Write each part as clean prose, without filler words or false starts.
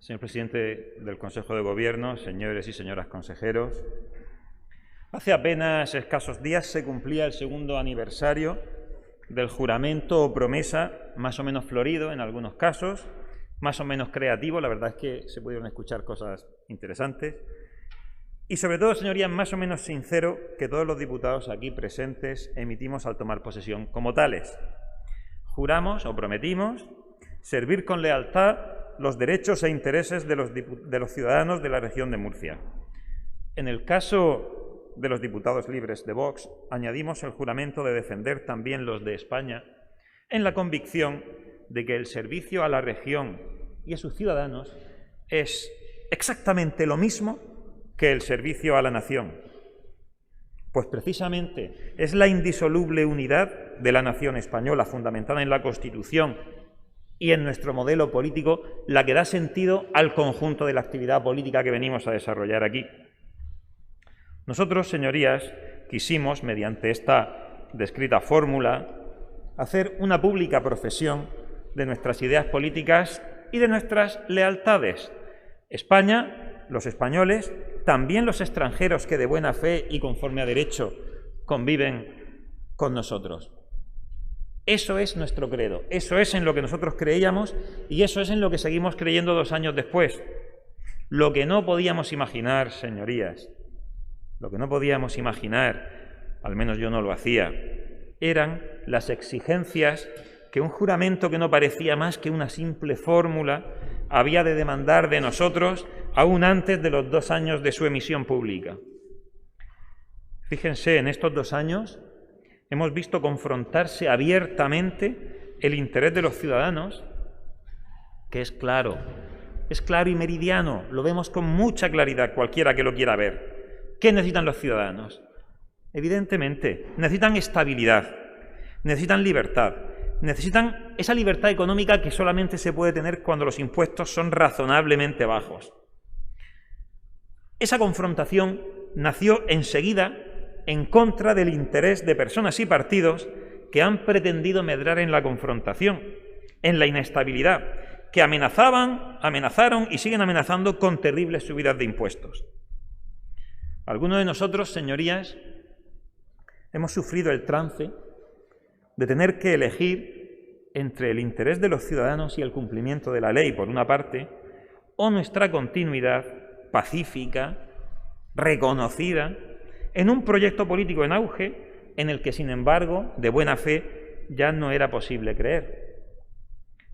Señor presidente del Consejo de Gobierno, señores y señoras consejeros, hace apenas escasos días se cumplía el segundo aniversario del juramento o promesa, más o menos florido en algunos casos, más o menos creativo, la verdad es que se pudieron escuchar cosas interesantes, y sobre todo, señorías, más o menos sincero que todos los diputados aquí presentes emitimos al tomar posesión como tales. Juramos o prometimos servir con lealtad los derechos e intereses de los ciudadanos de la región de Murcia. En el caso de los diputados libres de Vox, añadimos el juramento de defender también los de España, en la convicción de que el servicio a la región y a sus ciudadanos es exactamente lo mismo que el servicio a la nación. Pues precisamente es la indisoluble unidad de la nación española, fundamentada en la Constitución y en nuestro modelo político, la que da sentido al conjunto de la actividad política que venimos a desarrollar aquí. Nosotros, señorías, quisimos, mediante esta descrita fórmula, hacer una pública profesión de nuestras ideas políticas y de nuestras lealtades. España, los españoles, también los extranjeros que de buena fe y conforme a derecho conviven con nosotros. Eso es nuestro credo, eso es en lo que nosotros creíamos y eso es en lo que seguimos creyendo 2 años después. Lo que no podíamos imaginar, señorías, lo que no podíamos imaginar, al menos yo no lo hacía, eran las exigencias que un juramento que no parecía más que una simple fórmula había de demandar de nosotros aún antes de los 2 años de su emisión pública. Fíjense, en estos 2 años hemos visto confrontarse abiertamente el interés de los ciudadanos, que es claro y meridiano, lo vemos con mucha claridad cualquiera que lo quiera ver. ¿Qué necesitan los ciudadanos? Evidentemente, necesitan estabilidad, necesitan libertad, necesitan esa libertad económica que solamente se puede tener cuando los impuestos son razonablemente bajos. Esa confrontación nació enseguida en contra del interés de personas y partidos que han pretendido medrar en la confrontación, en la inestabilidad, que amenazaron y siguen amenazando con terribles subidas de impuestos. Algunos de nosotros, señorías, hemos sufrido el trance de tener que elegir entre el interés de los ciudadanos y el cumplimiento de la ley, por una parte, o nuestra continuidad pacífica, reconocida, en un proyecto político en auge en el que, sin embargo, de buena fe, ya no era posible creer.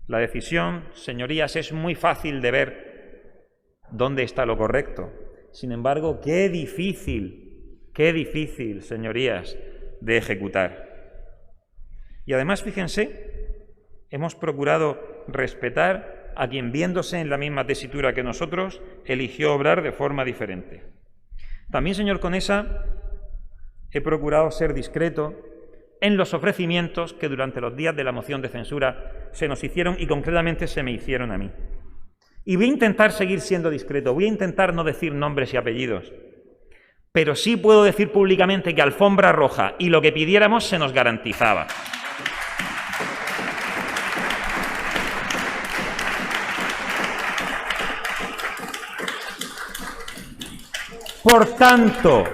La decisión, señorías, es muy fácil de ver dónde está lo correcto. Sin embargo, qué difícil, señorías, de ejecutar. Y además, fíjense, hemos procurado respetar a quien, viéndose en la misma tesitura que nosotros, eligió obrar de forma diferente. También, señor Conesa, he procurado ser discreto en los ofrecimientos que durante los días de la moción de censura se nos hicieron y concretamente se me hicieron a mí. Y voy a intentar seguir siendo discreto, voy a intentar no decir nombres y apellidos, pero sí puedo decir públicamente que alfombra roja y lo que pidiéramos se nos garantizaba. Por tanto,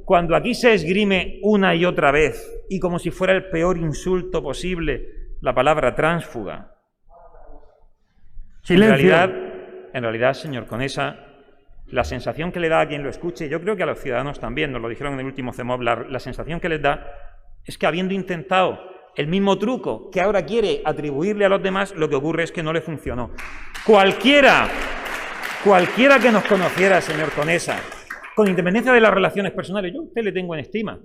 cuando aquí se esgrime una y otra vez, y como si fuera el peor insulto posible, la palabra tránsfuga, en realidad, señor Conesa, la sensación que le da a quien lo escuche, yo creo que a los ciudadanos también, nos lo dijeron en el último CEMOV, la sensación que les da es que, habiendo intentado el mismo truco que ahora quiere atribuirle a los demás, lo que ocurre es que no le funcionó. Cualquiera que nos conociera, señor Conesa, con independencia de las relaciones personales, yo a usted le tengo en estima,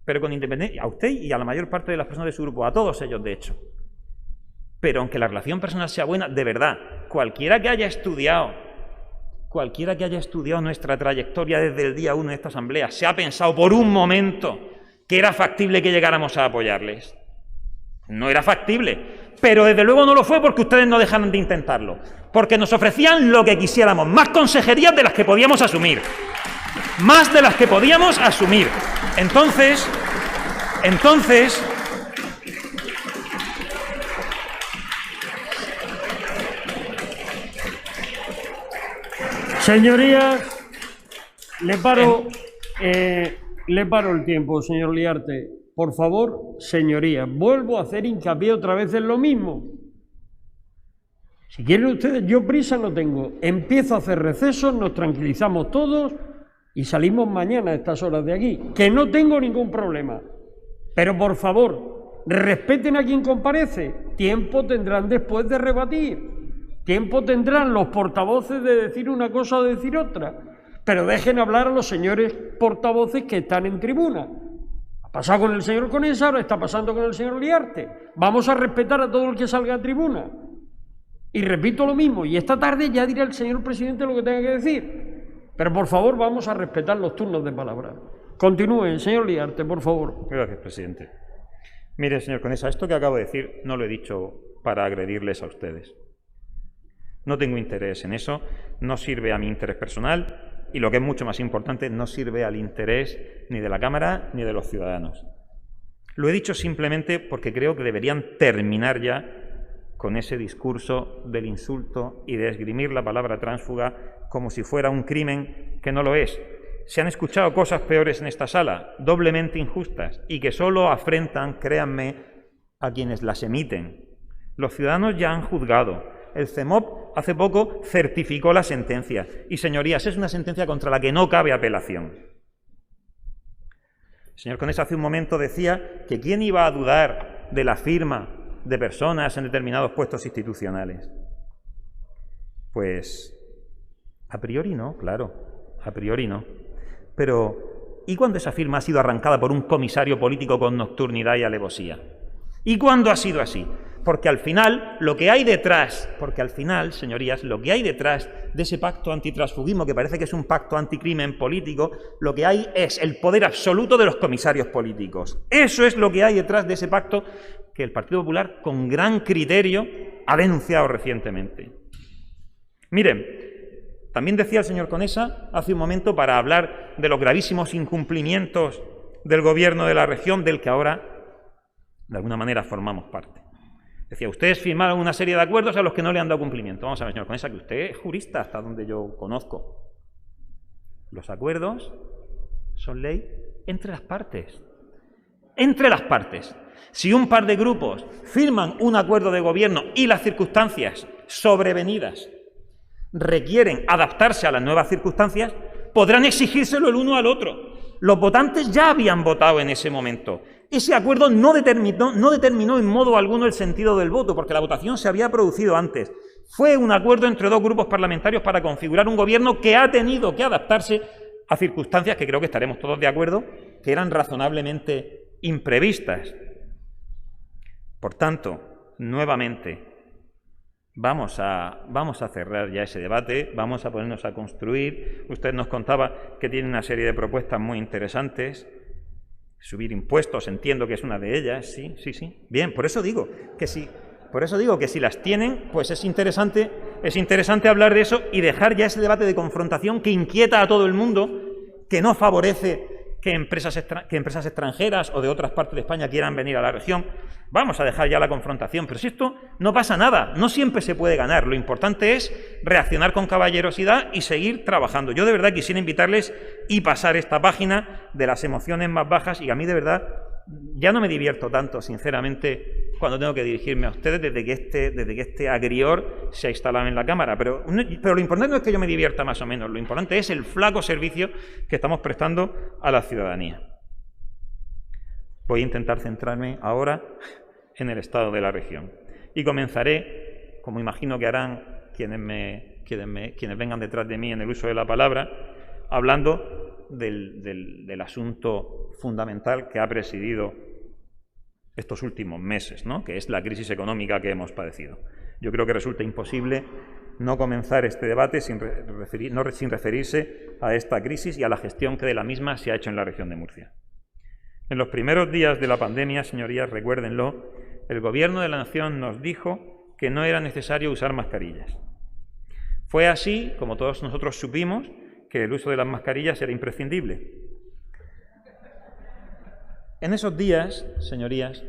pero con independencia, a usted y a la mayor parte de las personas de su grupo, a todos ellos de hecho. Pero aunque la relación personal sea buena, de verdad, cualquiera que haya estudiado nuestra trayectoria desde el día 1 de esta asamblea, se ha pensado por un momento que era factible que llegáramos a apoyarles. No era factible, pero desde luego no lo fue porque ustedes no dejaron de intentarlo, porque nos ofrecían lo que quisiéramos, más consejerías de las que podíamos asumir, Entonces, Señorías, le paro el tiempo, señor Liarte. Por favor, señorías, vuelvo a hacer hincapié otra vez en lo mismo. Si quieren ustedes, yo prisa no tengo. Empiezo a hacer recesos, nos tranquilizamos todos y salimos mañana a estas horas de aquí, que no tengo ningún problema. Pero por favor, respeten a quien comparece. Tiempo tendrán después de rebatir. Tiempo tendrán los portavoces de decir una cosa o de decir otra. Pero dejen hablar a los señores portavoces que están en tribuna. Ha pasado con el señor Conesa, ahora está pasando con el señor Liarte. Vamos a respetar a todo el que salga a tribuna. Y repito lo mismo, y esta tarde ya dirá el señor presidente lo que tenga que decir. Pero por favor, vamos a respetar los turnos de palabra. Continúen, señor Liarte, por favor. Gracias, presidente. Mire, señor Conesa, esto que acabo de decir no lo he dicho para agredirles a ustedes. No tengo interés en eso, no sirve a mi interés personal y, lo que es mucho más importante, no sirve al interés ni de la Cámara ni de los ciudadanos. Lo he dicho simplemente porque creo que deberían terminar ya con ese discurso del insulto y de esgrimir la palabra tránsfuga como si fuera un crimen que no lo es. Se han escuchado cosas peores en esta sala, doblemente injustas, y que solo afrentan, créanme, a quienes las emiten. Los ciudadanos ya han juzgado. El CEMOP hace poco certificó la sentencia. Y, señorías, es una sentencia contra la que no cabe apelación. El señor Conesa hace un momento decía que quién iba a dudar de la firma de personas en determinados puestos institucionales. Pues, a priori no, claro, a priori no. Pero, ¿y cuándo esa firma ha sido arrancada por un comisario político con nocturnidad y alevosía? ¿Y cuándo ha sido así? Porque al final, lo que hay detrás, señorías, lo que hay detrás de ese pacto antitransfugismo, que parece que es un pacto anticrimen político, lo que hay es el poder absoluto de los comisarios políticos. Eso es lo que hay detrás de ese pacto que el Partido Popular, con gran criterio, ha denunciado recientemente. Miren, también decía el señor Conesa hace un momento, para hablar de los gravísimos incumplimientos del Gobierno de la región, del que ahora, de alguna manera, formamos parte. Decía, ustedes firmaron una serie de acuerdos a los que no le han dado cumplimiento. Vamos a ver, señor Conesa, que usted es jurista, hasta donde yo conozco. Los acuerdos son ley entre las partes. Entre las partes. Si un par de grupos firman un acuerdo de gobierno y las circunstancias sobrevenidas requieren adaptarse a las nuevas circunstancias, podrán exigírselo el uno al otro. Los votantes ya habían votado en ese momento. Ese acuerdo no determinó en modo alguno el sentido del voto, porque la votación se había producido antes. Fue un acuerdo entre dos grupos parlamentarios para configurar un gobierno que ha tenido que adaptarse a circunstancias que creo que estaremos todos de acuerdo, que eran razonablemente imprevistas. Por tanto, nuevamente, vamos a cerrar ya ese debate, vamos a ponernos a construir. Usted nos contaba que tiene una serie de propuestas muy interesantes. Subir impuestos, entiendo que es una de ellas, sí. Bien, por eso digo que si las tienen, pues es interesante hablar de eso y dejar ya ese debate de confrontación que inquieta a todo el mundo, que no favorece que empresas extranjeras o de otras partes de España quieran venir a la región. Vamos a dejar ya la confrontación, pero si esto no pasa nada, no siempre se puede ganar. Lo importante es reaccionar con caballerosidad y seguir trabajando. Yo de verdad quisiera invitarles y pasar esta página de las emociones más bajas, y a mí de verdad ya no me divierto tanto, sinceramente, cuando tengo que dirigirme a ustedes desde que este agrior se ha instalado en la Cámara. Pero lo importante no es que yo me divierta más o menos, lo importante es el flaco servicio que estamos prestando a la ciudadanía. Voy a intentar centrarme ahora en el estado de la región. Y comenzaré, como imagino que harán quienes vengan detrás de mí en el uso de la palabra, hablando del asunto fundamental que ha presidido estos últimos meses, ¿no?, que es la crisis económica que hemos padecido. Yo creo que resulta imposible no comenzar este debate sin referirse a esta crisis y a la gestión que de la misma se ha hecho en la región de Murcia. En los primeros días de la pandemia, señorías, recuérdenlo, el Gobierno de la Nación nos dijo que no era necesario usar mascarillas. Fue así, como todos nosotros supimos, que el uso de las mascarillas era imprescindible. En esos días, señorías,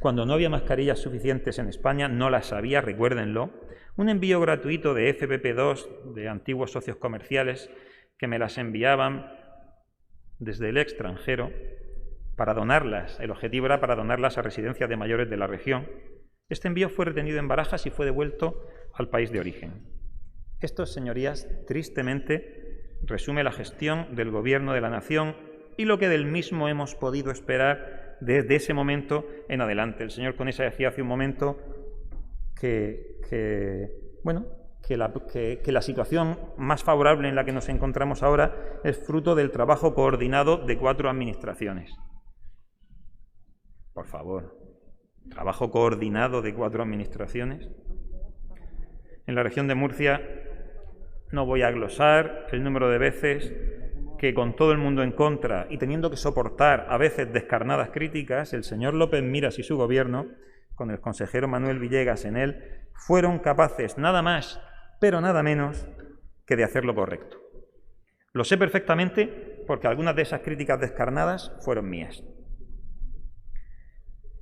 cuando no había mascarillas suficientes en España, no las había, recuérdenlo, un envío gratuito de FFP2 de antiguos socios comerciales que me las enviaban desde el extranjero para donarlas. El objetivo era para donarlas a residencias de mayores de la región. Este envío fue retenido en Barajas y fue devuelto al país de origen. Esto, señorías, tristemente resume la gestión del Gobierno de la Nación y lo que del mismo hemos podido esperar desde ese momento en adelante. El señor Conesa decía hace un momento que la situación más favorable en la que nos encontramos ahora es fruto del trabajo coordinado de 4 administraciones. Por favor, trabajo coordinado de 4 administraciones. En la región de Murcia no voy a glosar el número de veces que, con todo el mundo en contra y teniendo que soportar a veces descarnadas críticas, el señor López Miras y su gobierno, con el consejero Manuel Villegas en él, fueron capaces nada más, pero nada menos, que de hacer lo correcto. Lo sé perfectamente porque algunas de esas críticas descarnadas fueron mías.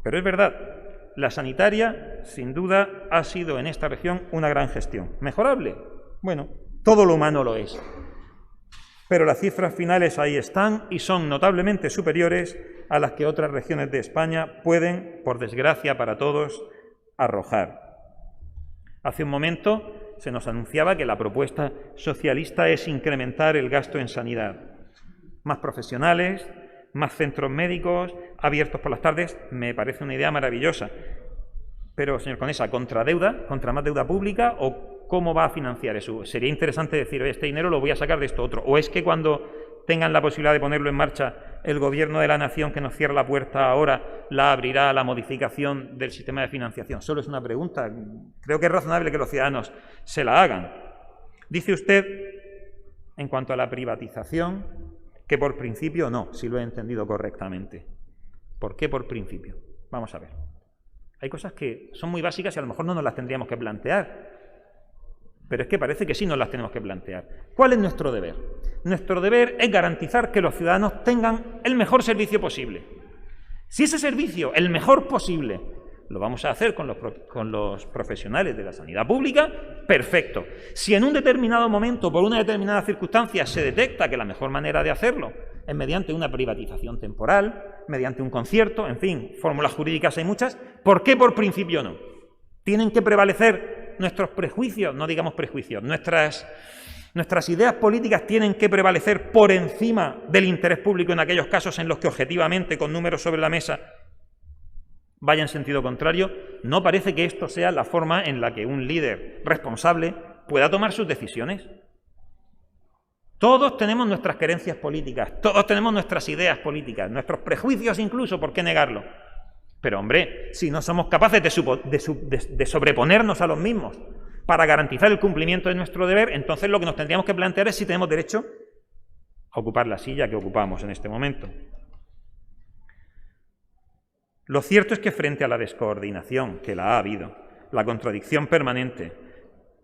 Pero es verdad, la sanitaria, sin duda, ha sido en esta región una gran gestión. ¿Mejorable? Bueno, todo lo humano lo es. Pero las cifras finales ahí están y son notablemente superiores a las que otras regiones de España pueden, por desgracia para todos, arrojar. Hace un momento se nos anunciaba que la propuesta socialista es incrementar el gasto en sanidad. Más profesionales, más centros médicos, abiertos por las tardes, me parece una idea maravillosa. Pero, señor Conesa, ¿contra deuda? ¿Contra más deuda pública? ¿O cómo va a financiar eso? Sería interesante decir, oye, este dinero lo voy a sacar de esto otro. ¿O es que cuando tengan la posibilidad de ponerlo en marcha, el Gobierno de la Nación, que nos cierra la puerta ahora, la abrirá a la modificación del sistema de financiación? Solo es una pregunta. Creo que es razonable que los ciudadanos se la hagan. Dice usted, en cuanto a la privatización, que por principio no, si lo he entendido correctamente. ¿Por qué por principio? Vamos a ver. Hay cosas que son muy básicas y a lo mejor no nos las tendríamos que plantear. Pero es que parece que sí nos las tenemos que plantear. ¿Cuál es nuestro deber? Nuestro deber es garantizar que los ciudadanos tengan el mejor servicio posible. Si ese servicio, el mejor posible, lo vamos a hacer con los profesionales de la sanidad pública, perfecto. Si en un determinado momento, por una determinada circunstancia, se detecta que la mejor manera de hacerlo es mediante una privatización temporal, mediante un concierto, en fin, fórmulas jurídicas hay muchas, ¿por qué por principio no? Tienen que prevalecer nuestros prejuicios, no digamos prejuicios, nuestras ideas políticas tienen que prevalecer por encima del interés público en aquellos casos en los que objetivamente, con números sobre la mesa, vaya en sentido contrario. No parece que esto sea la forma en la que un líder responsable pueda tomar sus decisiones. Todos tenemos nuestras querencias políticas, todos tenemos nuestras ideas políticas, nuestros prejuicios incluso, ¿por qué negarlo? Pero, hombre, si no somos capaces de sobreponernos a los mismos para garantizar el cumplimiento de nuestro deber, entonces lo que nos tendríamos que plantear es si tenemos derecho a ocupar la silla que ocupamos en este momento. Lo cierto es que frente a la descoordinación, que la ha habido, la contradicción permanente,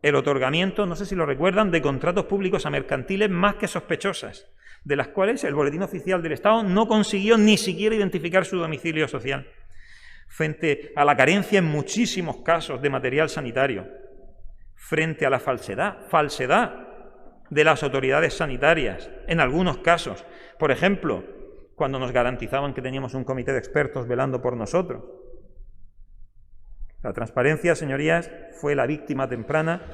el otorgamiento, no sé si lo recuerdan, de contratos públicos a mercantiles más que sospechosas, de las cuales el Boletín Oficial del Estado no consiguió ni siquiera identificar su domicilio social, frente a la carencia en muchísimos casos de material sanitario, frente a la falsedad de las autoridades sanitarias, en algunos casos, por ejemplo, cuando nos garantizaban que teníamos un comité de expertos velando por nosotros. La transparencia, señorías, fue la víctima temprana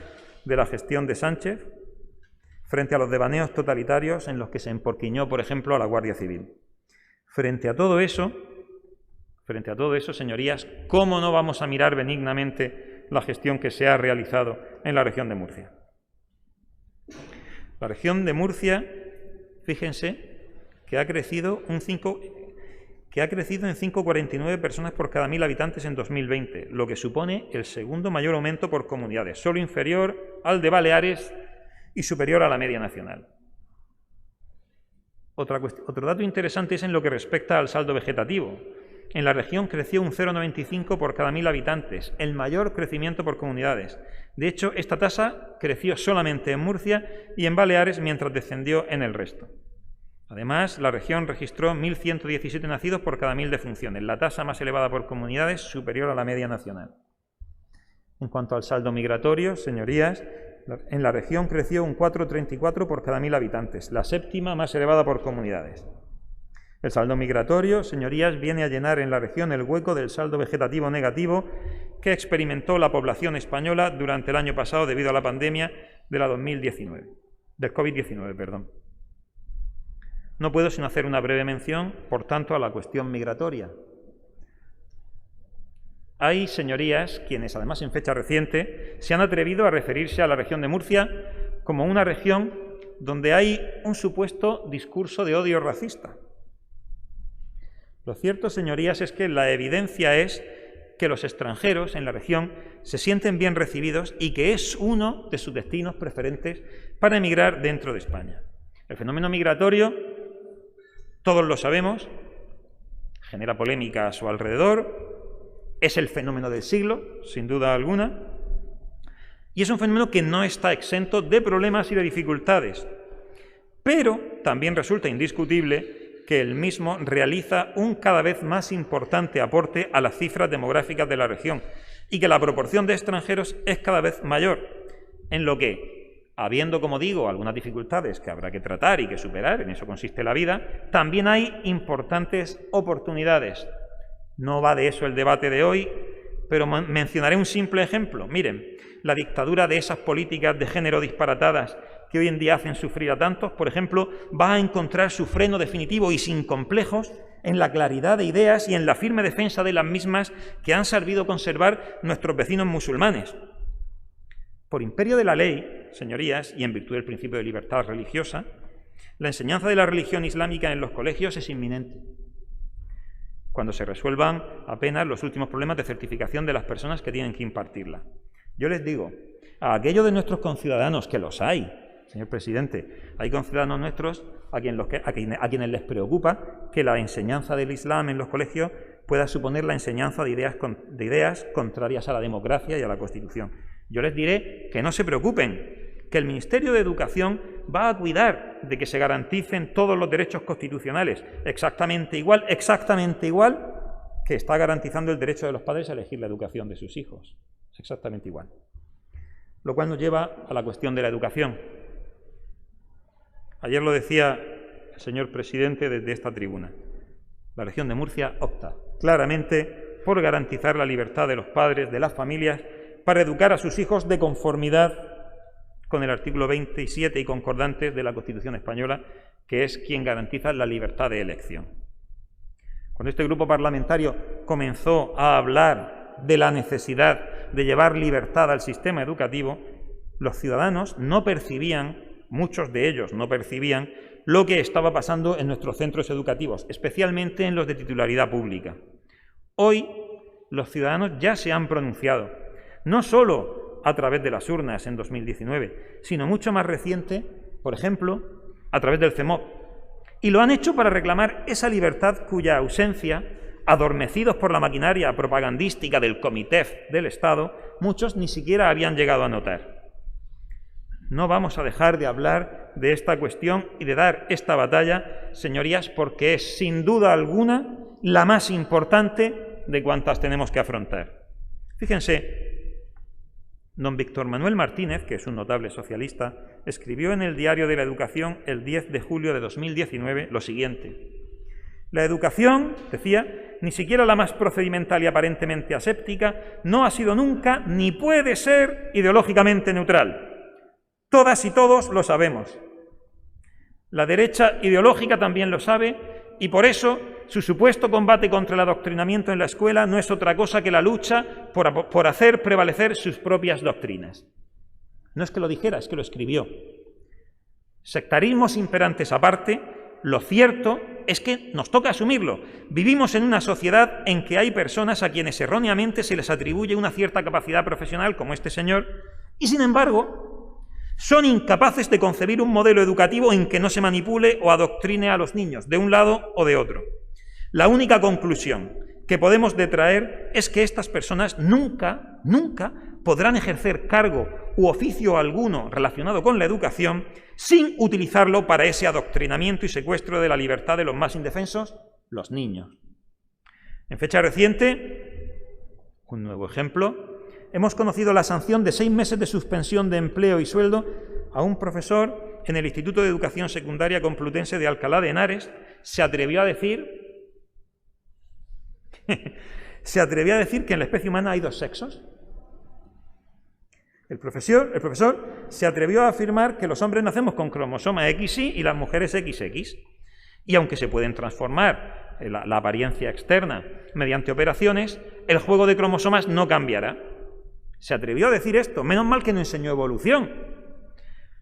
de la gestión de Sánchez frente a los devaneos totalitarios en los que se emporquiñó, por ejemplo, a la Guardia Civil. Frente a todo eso, señorías, ¿cómo no vamos a mirar benignamente la gestión que se ha realizado en la región de Murcia? La región de Murcia, fíjense, que ha crecido en 5,49 personas por cada 1.000 habitantes en 2020, lo que supone el segundo mayor aumento por comunidades, solo inferior al de Baleares y superior a la media nacional. Otro dato interesante es en lo que respecta al saldo vegetativo. En la región creció un 0,95 por cada 1.000 habitantes, el mayor crecimiento por comunidades. De hecho, esta tasa creció solamente en Murcia y en Baleares, mientras descendió en el resto. Además, la región registró 1.117 nacidos por cada 1.000 defunciones, la tasa más elevada por comunidades, superior a la media nacional. En cuanto al saldo migratorio, señorías, en la región creció un 4,34 por cada 1.000 habitantes, la séptima más elevada por comunidades. El saldo migratorio, señorías, viene a llenar en la región el hueco del saldo vegetativo negativo que experimentó la población española durante el año pasado debido a la pandemia de la del COVID-19, perdón. No puedo sino hacer una breve mención, por tanto, a la cuestión migratoria. Hay, señorías, quienes, además en fecha reciente, se han atrevido a referirse a la región de Murcia como una región donde hay un supuesto discurso de odio racista. Lo cierto, señorías, es que la evidencia es que los extranjeros en la región se sienten bien recibidos y que es uno de sus destinos preferentes para emigrar dentro de España. El fenómeno migratorio, todos lo sabemos, genera polémica a su alrededor, es el fenómeno del siglo, sin duda alguna, y es un fenómeno que no está exento de problemas y de dificultades, pero también resulta indiscutible que el mismo realiza un cada vez más importante aporte a las cifras demográficas de la región y que la proporción de extranjeros es cada vez mayor, en lo que, habiendo, como digo, algunas dificultades que habrá que tratar y que superar, en eso consiste la vida, también hay importantes oportunidades. No va de eso el debate de hoy, pero mencionaré un simple ejemplo. Miren, la dictadura de esas políticas de género disparatadas que hoy en día hacen sufrir a tantos, por ejemplo, va a encontrar su freno definitivo y sin complejos en la claridad de ideas y en la firme defensa de las mismas que han sabido conservar nuestros vecinos musulmanes. Por imperio de la ley, señorías, y en virtud del principio de libertad religiosa, la enseñanza de la religión islámica en los colegios es inminente, cuando se resuelvan apenas los últimos problemas de certificación de las personas que tienen que impartirla. Yo les digo, a aquellos de nuestros conciudadanos, que los hay, señor presidente, hay conciudadanos nuestros a quienes les preocupa que la enseñanza del Islam en los colegios pueda suponer la enseñanza de ideas contrarias a la democracia y a la Constitución. Yo les diré que no se preocupen, que el Ministerio de Educación va a cuidar de que se garanticen todos los derechos constitucionales, exactamente igual que está garantizando el derecho de los padres a elegir la educación de sus hijos. Exactamente igual. Lo cual nos lleva a la cuestión de la educación. Ayer lo decía el señor presidente desde esta tribuna. La región de Murcia opta claramente por garantizar la libertad de los padres, de las familias, para educar a sus hijos de conformidad con el artículo 27 y concordantes de la Constitución española, que es quien garantiza la libertad de elección. Cuando este grupo parlamentario comenzó a hablar de la necesidad de llevar libertad al sistema educativo, los ciudadanos no percibían, muchos de ellos no percibían, lo que estaba pasando en nuestros centros educativos, especialmente en los de titularidad pública. Hoy los ciudadanos ya se han pronunciado, no solo a través de las urnas en 2019, sino mucho más reciente, por ejemplo, a través del CEMOP. Y lo han hecho para reclamar esa libertad cuya ausencia, adormecidos por la maquinaria propagandística del Comitef del Estado, muchos ni siquiera habían llegado a notar. No vamos a dejar de hablar de esta cuestión y de dar esta batalla, señorías, porque es, sin duda alguna, la más importante de cuantas tenemos que afrontar. Fíjense, don Víctor Manuel Martínez, que es un notable socialista, escribió en el Diario de la Educación el 10 de julio de 2019 lo siguiente. La educación, decía, ni siquiera la más procedimental y aparentemente aséptica, no ha sido nunca ni puede ser ideológicamente neutral. Todas y todos lo sabemos. La derecha ideológica también lo sabe y por eso su supuesto combate contra el adoctrinamiento en la escuela no es otra cosa que la lucha por hacer prevalecer sus propias doctrinas. No es que lo dijera, es que lo escribió. Sectarismos imperantes aparte, lo cierto es que nos toca asumirlo. Vivimos en una sociedad en que hay personas a quienes erróneamente se les atribuye una cierta capacidad profesional, como este señor, y sin embargo son incapaces de concebir un modelo educativo en que no se manipule o adoctrine a los niños, de un lado o de otro. La única conclusión que podemos detraer es que estas personas nunca podrán ejercer cargo u oficio alguno relacionado con la educación sin utilizarlo para ese adoctrinamiento y secuestro de la libertad de los más indefensos, los niños. En fecha reciente, un nuevo ejemplo, hemos conocido la sanción de 6 meses de suspensión de empleo y sueldo a un profesor en el Instituto de Educación Secundaria Complutense de Alcalá de Henares. Se atrevió a decir que en la especie humana hay 2 sexos. El profesor se atrevió a afirmar que los hombres nacemos con cromosoma XY y las mujeres XX. Y aunque se pueden transformar la apariencia externa mediante operaciones, el juego de cromosomas no cambiará. Se atrevió a decir esto. Menos mal que no enseñó evolución.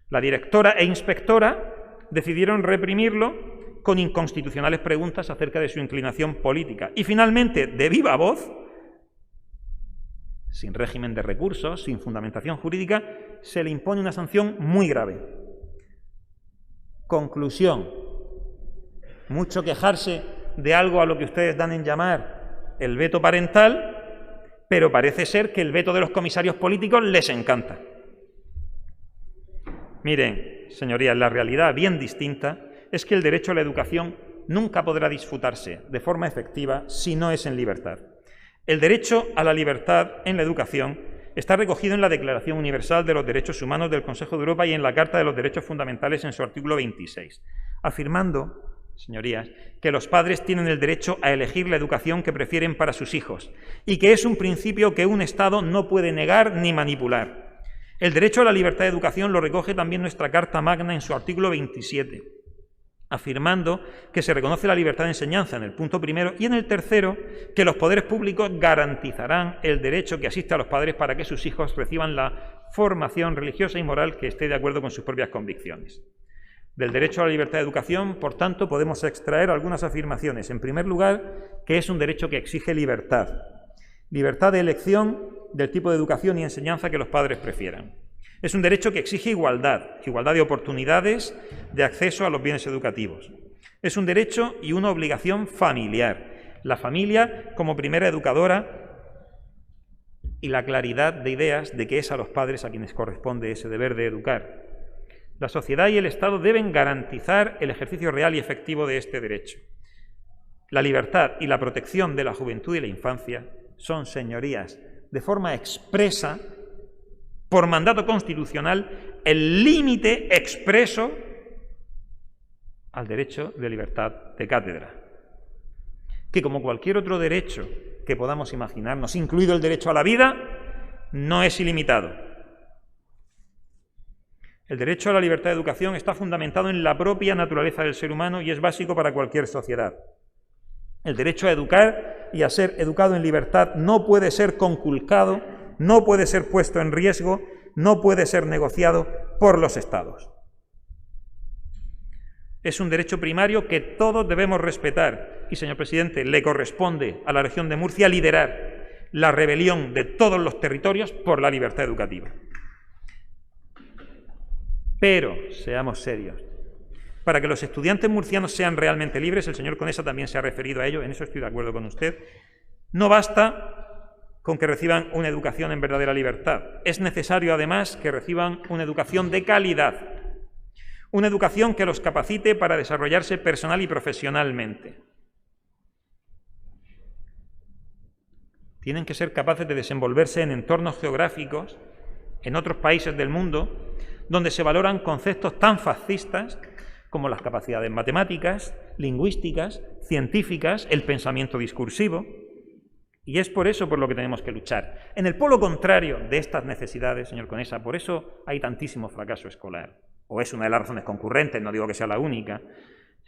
La directora e inspectora decidieron reprimirlo con inconstitucionales preguntas acerca de su inclinación política. Y finalmente, de viva voz, sin régimen de recursos, sin fundamentación jurídica, se le impone una sanción muy grave. Conclusión. Mucho quejarse de algo a lo que ustedes dan en llamar el veto parental, pero parece ser que el veto de los comisarios políticos les encanta. Miren, señorías, la realidad bien distinta es que el derecho a la educación nunca podrá disfrutarse de forma efectiva si no es en libertad. El derecho a la libertad en la educación está recogido en la Declaración Universal de los Derechos Humanos del Consejo de Europa y en la Carta de los Derechos Fundamentales en su artículo 26, afirmando, señorías, que los padres tienen el derecho a elegir la educación que prefieren para sus hijos y que es un principio que un Estado no puede negar ni manipular. El derecho a la libertad de educación lo recoge también nuestra Carta Magna en su artículo 27, afirmando que se reconoce la libertad de enseñanza en el punto primero y en el tercero que los poderes públicos garantizarán el derecho que asiste a los padres para que sus hijos reciban la formación religiosa y moral que esté de acuerdo con sus propias convicciones. Del derecho a la libertad de educación, por tanto, podemos extraer algunas afirmaciones. En primer lugar, que es un derecho que exige libertad. Libertad de elección del tipo de educación y enseñanza que los padres prefieran. Es un derecho que exige igualdad de oportunidades de acceso a los bienes educativos. Es un derecho y una obligación familiar. La familia como primera educadora y la claridad de ideas de que es a los padres a quienes corresponde ese deber de educar. La sociedad y el Estado deben garantizar el ejercicio real y efectivo de este derecho. La libertad y la protección de la juventud y la infancia son, señorías, de forma expresa, por mandato constitucional, el límite expreso al derecho de libertad de cátedra, que como cualquier otro derecho que podamos imaginarnos, incluido el derecho a la vida, no es ilimitado. El derecho a la libertad de educación está fundamentado en la propia naturaleza del ser humano y es básico para cualquier sociedad. El derecho a educar y a ser educado en libertad no puede ser conculcado, no puede ser puesto en riesgo, no puede ser negociado por los Estados. Es un derecho primario que todos debemos respetar y, señor presidente, le corresponde a la región de Murcia liderar la rebelión de todos los territorios por la libertad educativa. Pero, seamos serios, para que los estudiantes murcianos sean realmente libres, el señor Conesa también se ha referido a ello, en eso estoy de acuerdo con usted, no basta con que reciban una educación en verdadera libertad. Es necesario, además, que reciban una educación de calidad, una educación que los capacite para desarrollarse personal y profesionalmente. Tienen que ser capaces de desenvolverse en entornos geográficos, en otros países del mundo, donde se valoran conceptos tan fascistas como las capacidades matemáticas, lingüísticas, científicas, el pensamiento discursivo. Y es por eso por lo que tenemos que luchar. En el polo contrario de estas necesidades, señor Conesa, por eso hay tantísimo fracaso escolar, o es una de las razones concurrentes, no digo que sea la única.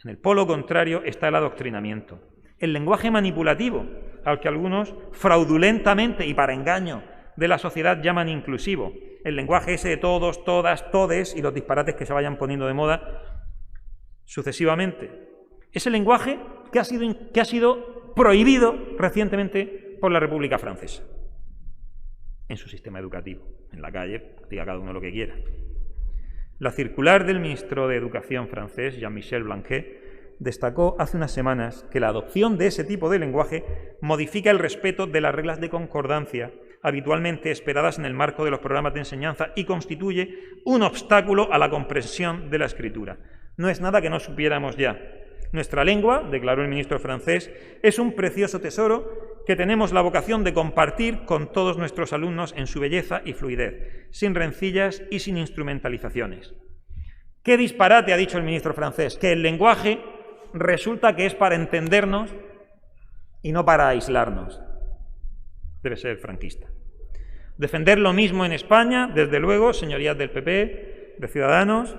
En el polo contrario está el adoctrinamiento, el lenguaje manipulativo, al que algunos fraudulentamente y para engaño de la sociedad llaman inclusivo, el lenguaje ese de todos, todas, todes y los disparates que se vayan poniendo de moda sucesivamente. Ese lenguaje que ha sido prohibido recientemente por la República Francesa en su sistema educativo. En la calle, diga cada uno lo que quiera. La circular del ministro de Educación francés, Jean-Michel Blanquer, destacó hace unas semanas que la adopción de ese tipo de lenguaje modifica el respeto de las reglas de concordancia habitualmente esperadas en el marco de los programas de enseñanza y constituye un obstáculo a la comprensión de la escritura. No es nada que no supiéramos ya. Nuestra lengua, declaró el ministro francés, es un precioso tesoro que tenemos la vocación de compartir con todos nuestros alumnos en su belleza y fluidez, sin rencillas y sin instrumentalizaciones. ¡Qué disparate!, ha dicho el ministro francés, que el lenguaje resulta que es para entendernos y no para aislarnos. Debe ser franquista. Defender lo mismo en España, desde luego, señorías del PP, de Ciudadanos,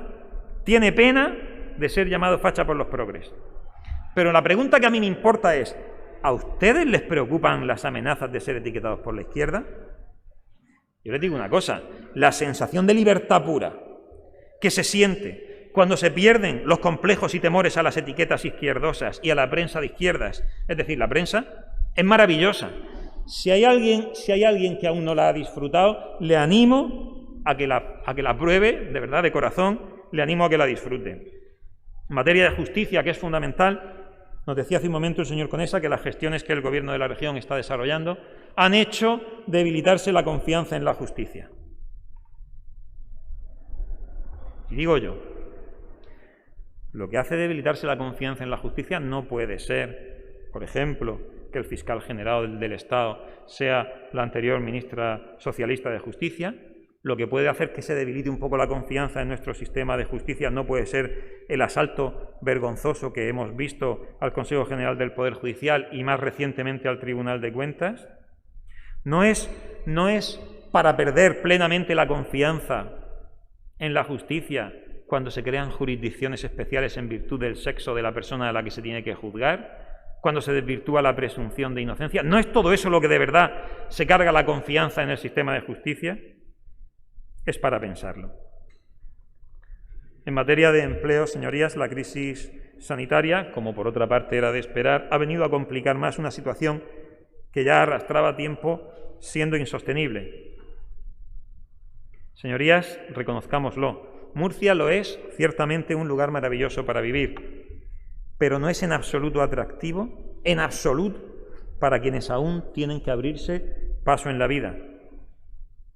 tiene pena de ser llamado facha por los progres. Pero la pregunta que a mí me importa es, ¿a ustedes les preocupan las amenazas de ser etiquetados por la izquierda? Yo les digo una cosa, la sensación de libertad pura que se siente cuando se pierden los complejos y temores a las etiquetas izquierdosas y a la prensa de izquierdas, es decir, la prensa, es maravillosa. Si hay alguien que aún no la ha disfrutado, le animo a que la pruebe, de verdad, de corazón, le animo a que la disfrute. En materia de justicia, que es fundamental, nos decía hace un momento el señor Conesa que las gestiones que el Gobierno de la región está desarrollando han hecho debilitarse la confianza en la justicia. Y digo yo, lo que hace debilitarse la confianza en la justicia no puede ser, por ejemplo, que el fiscal general del Estado sea la anterior ministra socialista de Justicia. Lo que puede hacer que se debilite un poco la confianza en nuestro sistema de justicia no puede ser el asalto vergonzoso que hemos visto al Consejo General del Poder Judicial y más recientemente al Tribunal de Cuentas. No es para perder plenamente la confianza en la justicia cuando se crean jurisdicciones especiales en virtud del sexo de la persona a la que se tiene que juzgar, cuando se desvirtúa la presunción de inocencia. ¿No es todo eso lo que de verdad se carga la confianza en el sistema de justicia? Es para pensarlo. En materia de empleo, señorías, la crisis sanitaria, como por otra parte era de esperar, ha venido a complicar más una situación que ya arrastraba tiempo siendo insostenible. Señorías, reconozcámoslo, Murcia lo es ciertamente un lugar maravilloso para vivir, pero no es en absoluto atractivo, en absoluto, para quienes aún tienen que abrirse paso en la vida.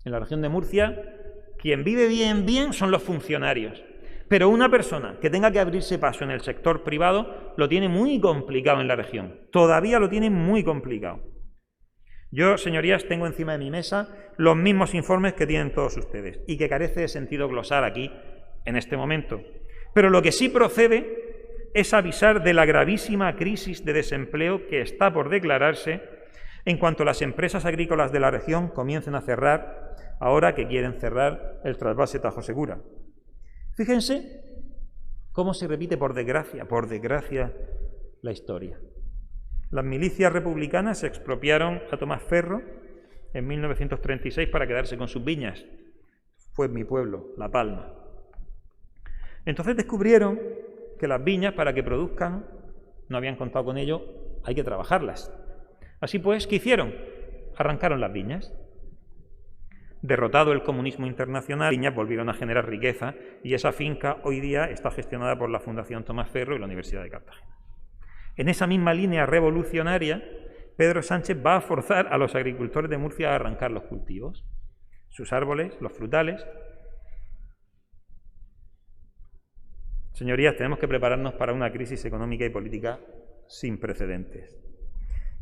En la región de Murcia, quien vive bien son los funcionarios, pero una persona que tenga que abrirse paso en el sector privado lo tiene muy complicado en la región, todavía lo tiene muy complicado. Yo, señorías, tengo encima de mi mesa los mismos informes que tienen todos ustedes y que carece de sentido glosar aquí en este momento. Pero lo que sí procede es avisar de la gravísima crisis de desempleo que está por declararse en cuanto las empresas agrícolas de la región comiencen a cerrar, ahora que quieren cerrar el trasvase Tajo Segura. Fíjense cómo se repite por desgracia, la historia. Las milicias republicanas expropiaron a Tomás Ferro en 1936 para quedarse con sus viñas. Fue en mi pueblo, La Palma. Entonces descubrieron que las viñas, para que produzcan, no habían contado con ello, hay que trabajarlas. Así pues, ¿qué hicieron? Arrancaron las viñas. Derrotado el comunismo internacional, las viñas volvieron a generar riqueza y esa finca hoy día está gestionada por la Fundación Tomás Ferro y la Universidad de Cartagena. En esa misma línea revolucionaria, Pedro Sánchez va a forzar a los agricultores de Murcia a arrancar los cultivos, sus árboles, los frutales. Señorías, tenemos que prepararnos para una crisis económica y política sin precedentes.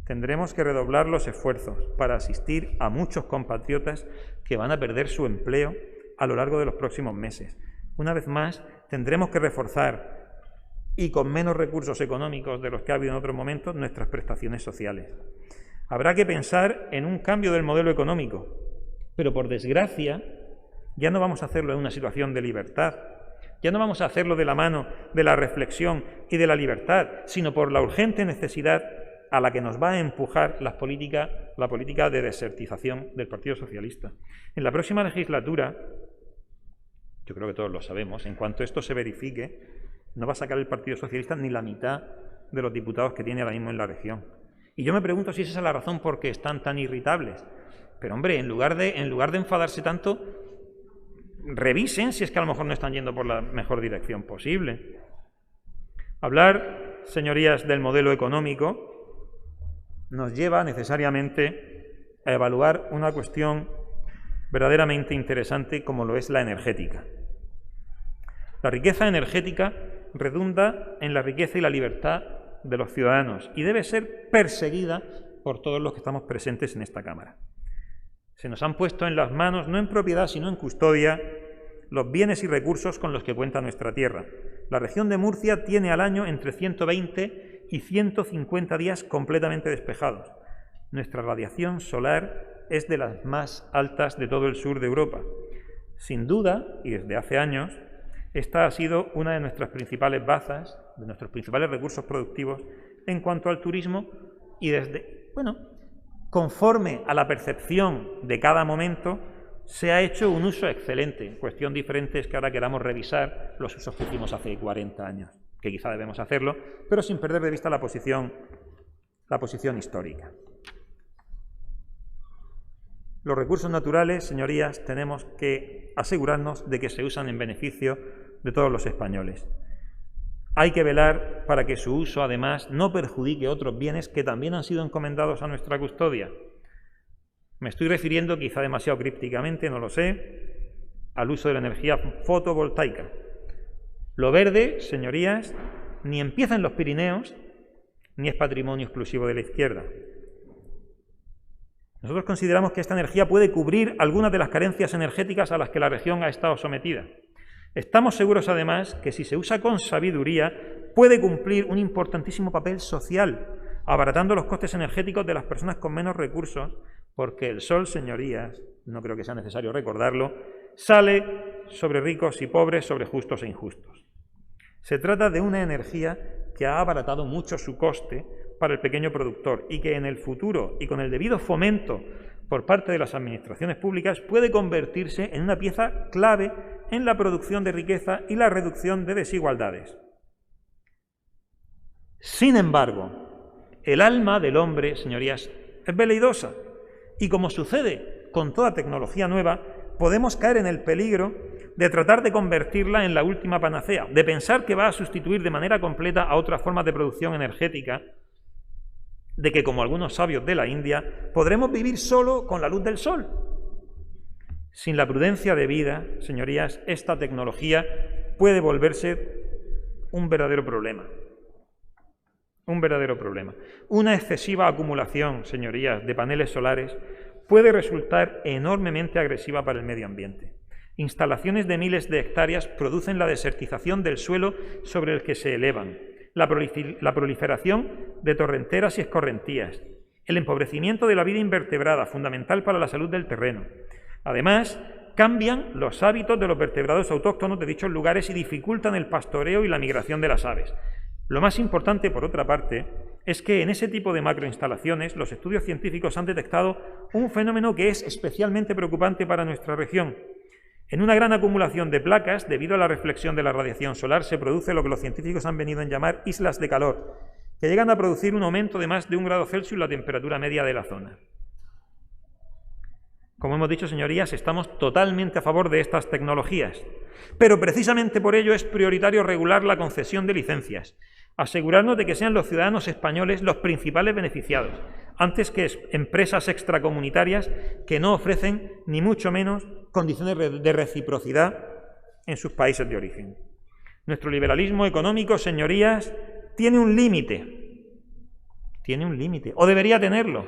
Tendremos que redoblar los esfuerzos para asistir a muchos compatriotas que van a perder su empleo a lo largo de los próximos meses. Una vez más, tendremos que reforzar, y con menos recursos económicos de los que ha habido en otros momentos, nuestras prestaciones sociales. Habrá que pensar en un cambio del modelo económico, pero por desgracia ya no vamos a hacerlo en una situación de libertad, ya no vamos a hacerlo de la mano de la reflexión y de la libertad, sino por la urgente necesidad a la que nos va a empujar la política de desertización del Partido Socialista. En la próxima legislatura, yo creo que todos lo sabemos, en cuanto esto se verifique, no va a sacar el Partido Socialista ni la mitad de los diputados que tiene ahora mismo en la región. Y yo me pregunto si esa es la razón por qué están tan irritables. Pero hombre, en lugar de enfadarse tanto, revisen si es que a lo mejor no están yendo por la mejor dirección posible. Hablar señorías, del modelo económico nos lleva necesariamente a evaluar una cuestión verdaderamente interesante como lo es la energética. La riqueza energética redunda en la riqueza y la libertad de los ciudadanos y debe ser perseguida por todos los que estamos presentes en esta Cámara. Se nos han puesto en las manos, no en propiedad, sino en custodia, los bienes y recursos con los que cuenta nuestra tierra. La región de Murcia tiene al año entre 120 y 150 días completamente despejados. Nuestra radiación solar es de las más altas de todo el sur de Europa. Sin duda, y desde hace años, esta ha sido una de nuestras principales bazas, de nuestros principales recursos productivos en cuanto al turismo y conforme a la percepción de cada momento, se ha hecho un uso excelente. Cuestión diferente es que ahora queramos revisar los usos que hicimos hace 40 años, que quizá debemos hacerlo, pero sin perder de vista la posición histórica. Los recursos naturales, señorías, tenemos que asegurarnos de que se usan en beneficio de todos los españoles. Hay que velar para que su uso, además, no perjudique otros bienes que también han sido encomendados a nuestra custodia. Me estoy refiriendo, quizá demasiado crípticamente, no lo sé, al uso de la energía fotovoltaica. Lo verde, señorías, ni empieza en los Pirineos, ni es patrimonio exclusivo de la izquierda. Nosotros consideramos que esta energía puede cubrir algunas de las carencias energéticas a las que la región ha estado sometida. Estamos seguros, además, que si se usa con sabiduría, puede cumplir un importantísimo papel social, abaratando los costes energéticos de las personas con menos recursos, porque el sol, señorías, no creo que sea necesario recordarlo, sale sobre ricos y pobres, sobre justos e injustos. Se trata de una energía que ha abaratado mucho su coste para el pequeño productor y que en el futuro, y con el debido fomento por parte de las administraciones públicas, puede convertirse en una pieza clave en la producción de riqueza y la reducción de desigualdades. Sin embargo, el alma del hombre, señorías, es veleidosa y, como sucede con toda tecnología nueva, podemos caer en el peligro de tratar de convertirla en la última panacea, de pensar que va a sustituir de manera completa a otras formas de producción energética, de que, como algunos sabios de la India, podremos vivir solo con la luz del sol. Sin la prudencia debida, señorías, esta tecnología puede volverse un verdadero problema. Un verdadero problema. Una excesiva acumulación, señorías, de paneles solares puede resultar enormemente agresiva para el medio ambiente. Instalaciones de miles de hectáreas producen la desertización del suelo sobre el que se elevan, la proliferación de torrenteras y escorrentías, el empobrecimiento de la vida invertebrada, fundamental para la salud del terreno. Además, cambian los hábitos de los vertebrados autóctonos de dichos lugares y dificultan el pastoreo y la migración de las aves. Lo más importante, por otra parte, es que en ese tipo de macroinstalaciones los estudios científicos han detectado un fenómeno que es especialmente preocupante para nuestra región. En una gran acumulación de placas, debido a la reflexión de la radiación solar, se produce lo que los científicos han venido a llamar islas de calor, que llegan a producir un aumento de más de 1 grado Celsius la temperatura media de la zona. Como hemos dicho, señorías, estamos totalmente a favor de estas tecnologías, pero precisamente por ello es prioritario regular la concesión de licencias, asegurarnos de que sean los ciudadanos españoles los principales beneficiados, antes que empresas extracomunitarias que no ofrecen, ni mucho menos, condiciones de reciprocidad en sus países de origen. Nuestro liberalismo económico, señorías, tiene un límite. Tiene un límite, o debería tenerlo.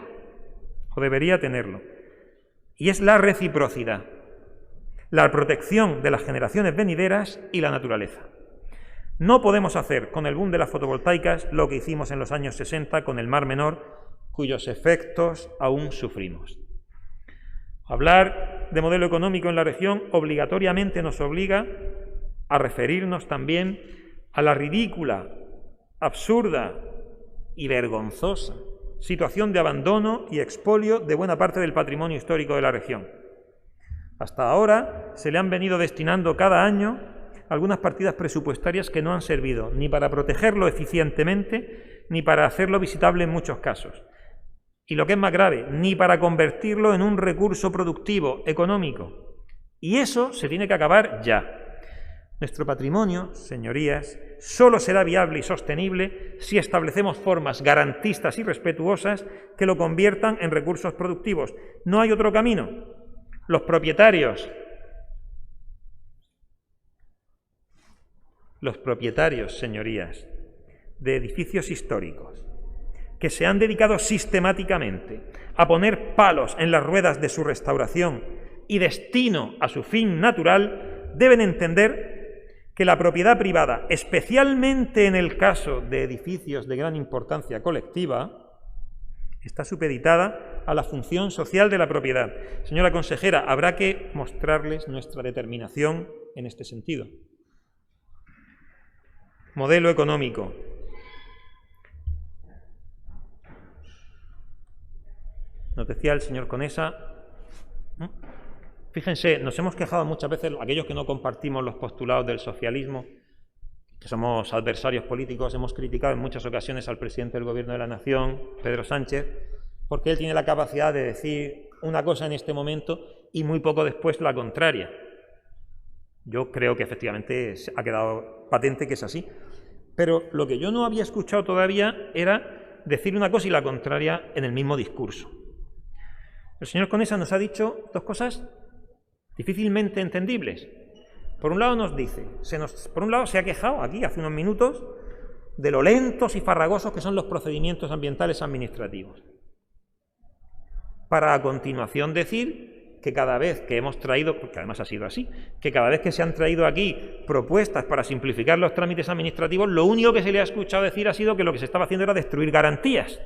Y es la reciprocidad, la protección de las generaciones venideras y la naturaleza. No podemos hacer con el boom de las fotovoltaicas lo que hicimos en los años 60 con el Mar Menor, cuyos efectos aún sufrimos. Hablar de modelo económico en la región obligatoriamente nos obliga a referirnos también a la ridícula, absurda y vergonzosa situación de abandono y expolio de buena parte del patrimonio histórico de la región. Hasta ahora se le han venido destinando cada año algunas partidas presupuestarias que no han servido ni para protegerlo eficientemente ni para hacerlo visitable en muchos casos. Y lo que es más grave, ni para convertirlo en un recurso productivo, económico. Y eso se tiene que acabar ya. Nuestro patrimonio, señorías, solo será viable y sostenible si establecemos formas garantistas y respetuosas que lo conviertan en recursos productivos. No hay otro camino. Los propietarios, señorías, de edificios históricos que se han dedicado sistemáticamente a poner palos en las ruedas de su restauración y destino a su fin natural, deben entender que la propiedad privada, especialmente en el caso de edificios de gran importancia colectiva, está supeditada a la función social de la propiedad. Señora consejera, habrá que mostrarles nuestra determinación en este sentido. Modelo económico. Nos decía el señor Conesa, fíjense, nos hemos quejado muchas veces, aquellos que no compartimos los postulados del socialismo, que somos adversarios políticos, hemos criticado en muchas ocasiones al presidente del Gobierno de la Nación, Pedro Sánchez, porque él tiene la capacidad de decir una cosa en este momento y muy poco después la contraria. Yo creo que efectivamente ha quedado patente que es así. Pero lo que yo no había escuchado todavía era decir una cosa y la contraria en el mismo discurso. El señor Conesa nos ha dicho dos cosas difícilmente entendibles. Por un lado nos dice, por un lado se ha quejado aquí hace unos minutos de lo lentos y farragosos que son los procedimientos ambientales administrativos. Para a continuación decir que cada vez que hemos traído, porque además ha sido así, que cada vez que se han traído aquí propuestas para simplificar los trámites administrativos, lo único que se le ha escuchado decir ha sido que lo que se estaba haciendo era destruir garantías.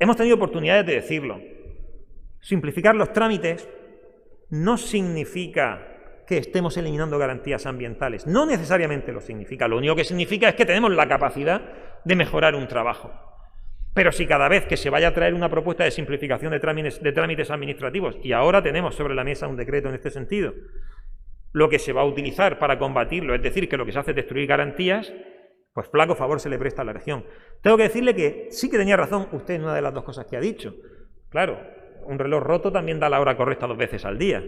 Hemos tenido oportunidades de decirlo. Simplificar los trámites no significa que estemos eliminando garantías ambientales. No necesariamente lo significa. Lo único que significa es que tenemos la capacidad de mejorar un trabajo. Pero si cada vez que se vaya a traer una propuesta de simplificación de trámites administrativos, y ahora tenemos sobre la mesa un decreto en este sentido, lo que se va a utilizar para combatirlo, es decir, que lo que se hace es destruir garantías, pues flaco favor se le presta a la región. Tengo que decirle que sí que tenía razón usted en una de las dos cosas que ha dicho. Claro, un reloj roto también da la hora correcta 2 veces al día.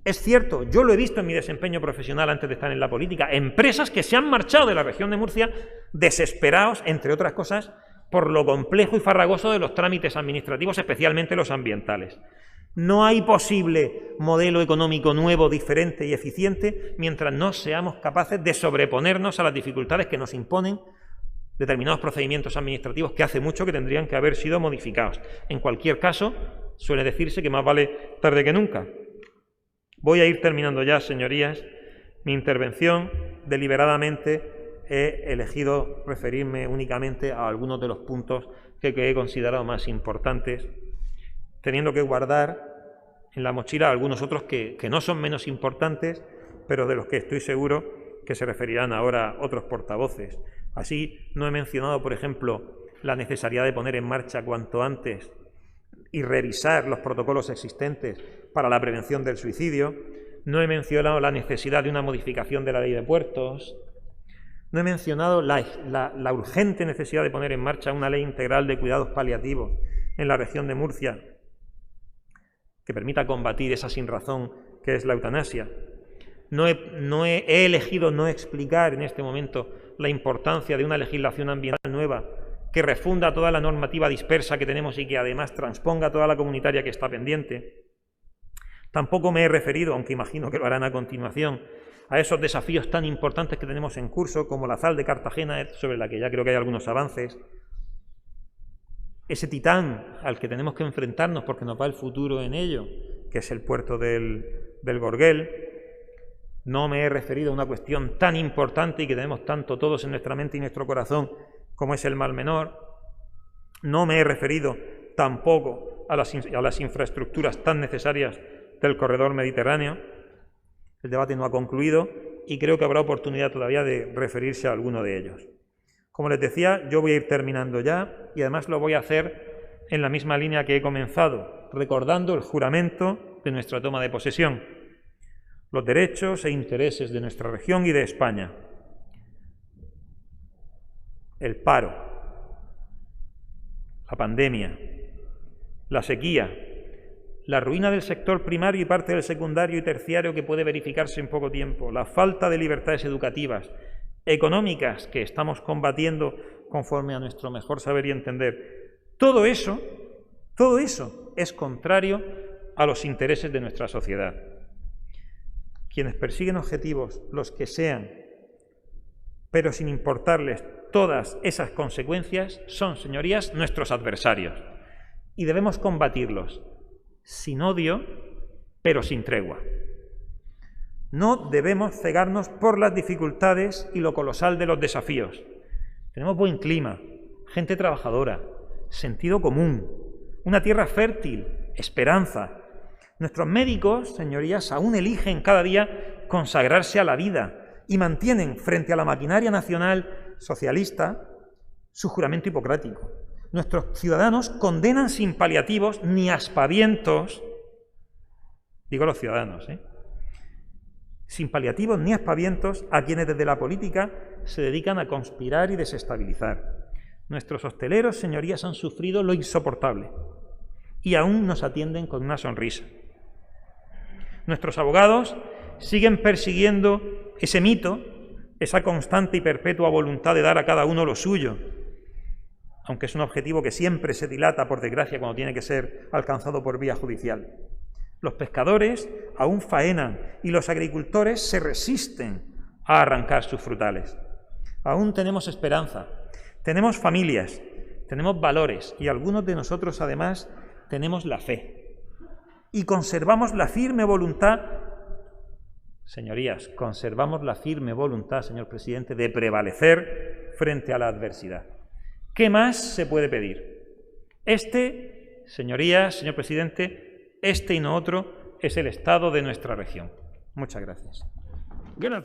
Es cierto, yo lo he visto en mi desempeño profesional antes de estar en la política, empresas que se han marchado de la región de Murcia desesperados, entre otras cosas, por lo complejo y farragoso de los trámites administrativos, especialmente los ambientales. No hay posible modelo económico nuevo, diferente y eficiente mientras no seamos capaces de sobreponernos a las dificultades que nos imponen determinados procedimientos administrativos que hace mucho que tendrían que haber sido modificados. En cualquier caso, suele decirse que más vale tarde que nunca. Voy a ir terminando ya, señorías, mi intervención. Deliberadamente he elegido referirme únicamente a algunos de los puntos que he considerado más importantes, teniendo que guardar en la mochila algunos otros que no son menos importantes, pero de los que estoy seguro que se referirán ahora otros portavoces. Así, no he mencionado, por ejemplo, la necesidad de poner en marcha cuanto antes y revisar los protocolos existentes para la prevención del suicidio. No he mencionado la necesidad de una modificación de la ley de puertos. No he mencionado la urgente necesidad de poner en marcha una ley integral de cuidados paliativos en la región de Murcia que permita combatir esa sinrazón que es la eutanasia. He elegido no explicar en este momento la importancia de una legislación ambiental nueva que refunda toda la normativa dispersa que tenemos y que además transponga toda la comunitaria que está pendiente. Tampoco me he referido, aunque imagino que lo harán a continuación, a esos desafíos tan importantes que tenemos en curso, como la ZAL de Cartagena, sobre la que ya creo que hay algunos avances, ese titán al que tenemos que enfrentarnos porque nos va el futuro en ello, que es el puerto del Gorguel. No me he referido a una cuestión tan importante y que tenemos tanto todos en nuestra mente y nuestro corazón como es el Mar Menor. No me he referido tampoco a las infraestructuras tan necesarias del corredor mediterráneo. El debate no ha concluido y creo que habrá oportunidad todavía de referirse a alguno de ellos. Como les decía, yo voy a ir terminando ya y además lo voy a hacer en la misma línea que he comenzado, recordando el juramento de nuestra toma de posesión, los derechos e intereses de nuestra región y de España. El paro, la pandemia, la sequía, la ruina del sector primario y parte del secundario y terciario que puede verificarse en poco tiempo, la falta de libertades educativas, económicas que estamos combatiendo conforme a nuestro mejor saber y entender. Todo eso es contrario a los intereses de nuestra sociedad. Quienes persiguen objetivos, los que sean, pero sin importarles todas esas consecuencias, son, señorías, nuestros adversarios. Y debemos combatirlos sin odio, pero sin tregua. No debemos cegarnos por las dificultades y lo colosal de los desafíos. Tenemos buen clima, gente trabajadora, sentido común, una tierra fértil, esperanza. Nuestros médicos, señorías, aún eligen cada día consagrarse a la vida y mantienen frente a la maquinaria nacional socialista su juramento hipocrático. Nuestros ciudadanos condenan sin paliativos ni aspavientos, digo los ciudadanos, sin paliativos ni aspavientos a quienes desde la política se dedican a conspirar y desestabilizar. Nuestros hosteleros, señorías, han sufrido lo insoportable y aún nos atienden con una sonrisa. Nuestros abogados siguen persiguiendo ese mito, esa constante y perpetua voluntad de dar a cada uno lo suyo, aunque es un objetivo que siempre se dilata, por desgracia, cuando tiene que ser alcanzado por vía judicial. Los pescadores aún faenan y los agricultores se resisten a arrancar sus frutales. Aún tenemos esperanza, tenemos familias, tenemos valores y algunos de nosotros, además, tenemos la fe. Y conservamos la firme voluntad, señorías, conservamos la firme voluntad, señor presidente, de prevalecer frente a la adversidad. ¿Qué más se puede pedir? Señorías, señor presidente, y no otro, es el estado de nuestra región. Muchas gracias. Gracias.